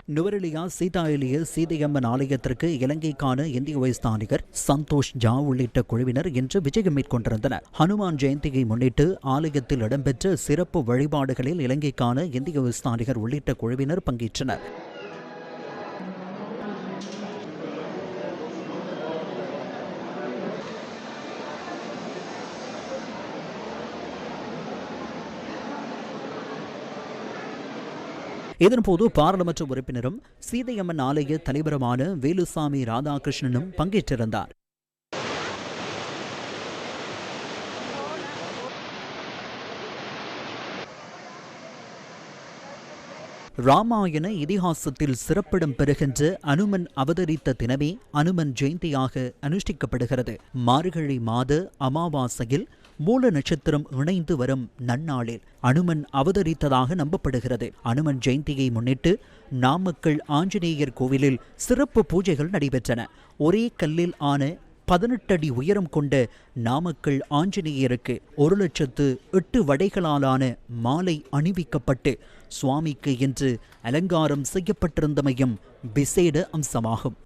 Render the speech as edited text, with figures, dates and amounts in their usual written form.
நுவரெலியா சீதாயிலிய சீதையம்மன் ஆலயத்திற்கு இலங்கைக்கான இந்திய உயர்ஸ்தானிகர் சந்தோஷ் ஜா உள்ளிட்ட குழுவினர் இன்று விஜயம் மேற்கொண்டிருந்தனர். ஹனுமான் ஜெயந்தியை முன்னிட்டு ஆலயத்தில் இடம்பெற்ற சிறப்பு வழிபாடுகளில் இலங்கைக்கான இந்திய உயர்ஸ்தானிகர் உள்ளிட்ட குழுவினர் பங்கேற்றனர். இதன்போது பாராளுமன்ற உறுப்பினரும் சீதையம்மன் ஆலய தலைவருமான வேலுசாமி ராதாகிருஷ்ணனும் பங்கேற்றிருந்தார். ராமாயண இதிகாசத்தில் சிறப்பிடம் பெறுகின்ற அனுமன் அவதரித்த தினமே அனுமன் ஜெயந்தியாக அனுஷ்டிக்கப்படுகிறது. மார்கழி மாத அமாவாசையில் மூல நட்சத்திரம் இணைந்து வரும் நன்னாளில் அனுமன் அவதரித்ததாக நம்பப்படுகிறது. அனுமன் ஜெயந்தியை முன்னிட்டு நாமக்கல் ஆஞ்சநேயர் கோவிலில் சிறப்பு பூஜைகள் நடைபெற்றன. ஒரே கல்லில் ஆன 18 அடி உயரம் கொண்ட நாமக்கல் ஆஞ்சநேயருக்கு 1,08,000 வடைகளாலான மாலை அணிவிக்கப்பட்டு சுவாமிக்கு இன்று அலங்காரம் செய்யப்பட்டிருந்தமையும் விசேட அம்சமாகும்.